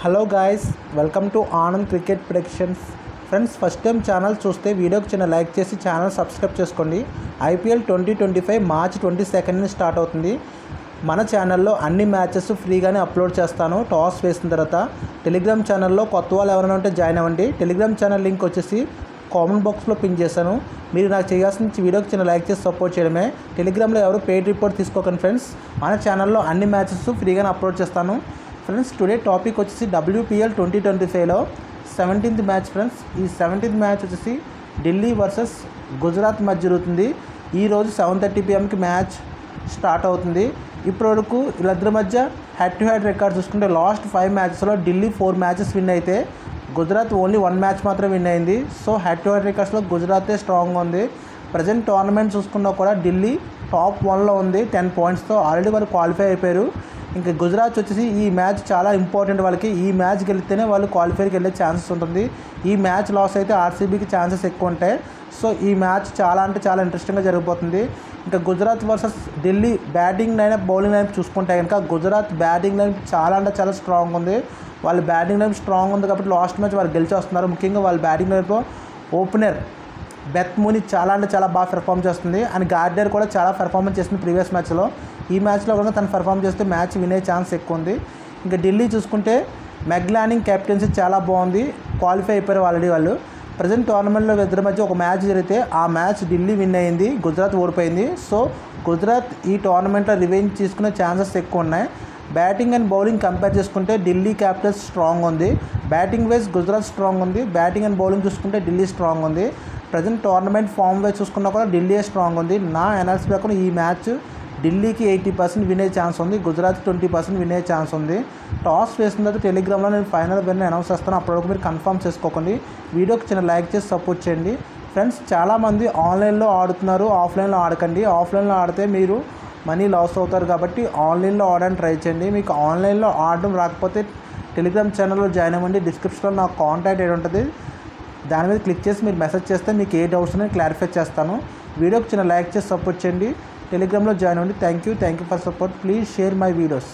Hello guys, welcome to Anand cricket predictions. Friends, first time channel చూస్తే వీడియోకి చిన్న like చేసి ఛానల్ సబ్స్క్రైబ్ చేసుకోండి. ఐపీఎల్ 2025 మార్చ్ 22 స్టార్ట్ అవుతుంది. మన ఛానల్లో అన్ని మ్యాచెస్ ఫ్రీగానే అప్లోడ్ చేస్తాను. టాస్ వేసిన తర్వాత టెలిగ్రామ్ ఛానల్లో కొత్త వాళ్ళు ఎవరైనా ఉంటే జాయిన్ అవ్వండి. టెలిగ్రామ్ ఛానల్ లింక్ వచ్చేసి కామెంట్ బాక్స్లో పిన్ చేశాను. మీరు నాకు చేయాల్సిన వీడియోకి చిన్న లైక్ చేసి సపోర్ట్ చేయడమే. టెలిగ్రామ్లో ఎవరు పెయిడ్ రిపోర్ట్ తీసుకోకండి ఫ్రెండ్స్. మన ఛానల్లో అన్ని మ్యాచెస్ ఫ్రీగానే అప్లోడ్ చేస్తాను. ఫ్రెండ్స్, టుడే టాపిక్ వచ్చేసి WPL 2025లో 17th మ్యాచ్. ఫ్రెండ్స్, ఈ 17th మ్యాచ్ వచ్చేసి ఢిల్లీ వర్సెస్ గుజరాత్ మధ్య జరుగుతుంది. ఈరోజు 7:30 PM మ్యాచ్ స్టార్ట్ అవుతుంది. ఇప్పటివరకు వీళ్ళిద్దరి మధ్య హెడ్ టు హెడ్ రికార్డ్ చూసుకుంటే లాస్ట్ 5 మ్యాచెస్లో ఢిల్లీ 4 మ్యాచెస్ విన్ అయితే గుజరాత్ ఓన్లీ 1 మ్యాచ్ మాత్రం విన్ అయింది. సో హెడ్ టు హెడ్ రికార్డ్స్లో గుజరాతే స్ట్రాంగ్గా ఉంది. ప్రజెంట్ టోర్నమెంట్ చూసుకున్నా కూడా ఢిల్లీ టాప్ 1లో ఉంది 10 పాయింట్స్తో. ఆల్రెడీ వాళ్ళు క్వాలిఫై అయిపోయారు. ఇంకా గుజరాత్ వచ్చేసి ఈ మ్యాచ్ చాలా ఇంపార్టెంట్ వాళ్ళకి. ఈ మ్యాచ్ గెలిస్తేనే వాళ్ళు క్వాలిఫైకి వెళ్ళే ఛాన్సెస్ ఉంటుంది. ఈ మ్యాచ్ లాస్ అయితే ఆర్సీబీకి ఛాన్సెస్ ఎక్కువ ఉంటాయి. సో ఈ మ్యాచ్ చాలా అంటే చాలా ఇంట్రెస్టింగ్గా జరగబోతుంది. ఇంకా Gujarat versus Delhi batting lineup bowling lineup చూసుకుంటే కనుక గుజరాత్ బ్యాటింగ్ లైనప్ చాలా అంటే చాలా స్ట్రాంగ్ ఉంది. వాళ్ళ బ్యాటింగ్ లైనప్ స్ట్రాంగ్ ఉంది కాబట్టి లాస్ట్ మ్యాచ్ వాళ్ళు గెలిచి వస్తున్నారు. ముఖ్యంగా వాళ్ళ బ్యాటింగ్ లైనప్లో ఓపెనర్ బెత్ మూని చాలా అంటే చాలా బాగా పెర్ఫామ్ చేస్తుంది. అండ్ గార్డెర్ కూడా చాలా పెర్ఫార్మెన్స్ చేస్తుంది ప్రీవియస్ మ్యాచ్లో. ఈ మ్యాచ్లో కూడా తను పెర్ఫామ్ చేస్తే మ్యాచ్ వినే ఛాన్స్ ఎక్కువ ఉంది. ఇంకా ఢిల్లీ చూసుకుంటే మెగ్లానింగ్ కెప్టెన్సీ చాలా బాగుంది. క్వాలిఫై అయిపోయారు ఆల్రెడీ వాళ్ళు. ప్రజెంట్ టోర్నమెంట్లో ఇద్దరి మధ్య ఒక మ్యాచ్ జరిగితే ఆ మ్యాచ్ ఢిల్లీ విన్ అయింది, గుజరాత్ ఓడిపోయింది. సో గుజరాత్ ఈ టోర్నమెంట్లో రివెంజ్ తీసుకునే ఛాన్సెస్ ఎక్కువ ఉన్నాయి. బ్యాటింగ్ అండ్ బౌలింగ్ కంపేర్ చేసుకుంటే ఢిల్లీ క్యాపిటల్స్ స్ట్రాంగ్ ఉంది. బ్యాటింగ్ వైజ్ గుజరాత్ స్ట్రాంగ్ ఉంది. బ్యాటింగ్ అండ్ బౌలింగ్ చూసుకుంటే ఢిల్లీ స్ట్రాంగ్ ఉంది. ప్రజెంట్ టోర్నమెంట్ ఫామ్ వైజ్ చూసుకున్నా కూడా ఢిల్లీ స్ట్రాంగ్ ఉంది. నా అనాలిసిస్ ప్రకారం ఈ మ్యాచ్ ఢిల్లీకి 80% వినే ఛాన్స్ ఉంది, గుజరాత్ 20% వినే ఛాన్స్ ఉంది. టాస్ వేసిన తర్వాత టెలిగ్రామ్లో నేను ఫైనల్ విన్ అనౌన్స్ చేస్తాను. అప్పటివరకు మీరు కన్ఫర్మ్ చేసుకోకండి. వీడియోకి చిన్న లైక్ చేసి సపోర్ట్ చేయండి. ఫ్రెండ్స్, చాలామంది ఆన్లైన్లో ఆడుతున్నారు, ఆఫ్లైన్లో ఆడకండి. ఆఫ్లైన్లో ఆడితే మీరు మనీ లాస్ అవుతారు కాబట్టి ఆన్లైన్లో ఆడడానికి ట్రై చేయండి. మీకు ఆన్లైన్లో ఆడడం రాకపోతే టెలిగ్రామ్ ఛానల్లో జాయిన్ అవ్వండి. డిస్క్రిప్షన్లో నాకు కాంటాక్ట్ అయ్యి ఉంటుంది. దాని మీద క్లిక్ చేసి మీరు మెసేజ్ చేస్తే మీకు ఏ డౌట్స్ నేను క్లారిఫై చేస్తాను. వీడియోకి చిన్న లైక్ చేసి సపోర్ట్ చేయండి. టెలిగ్రామ్లో జాయిన్ అవ్వండి. Thank you for support. Please share my videos.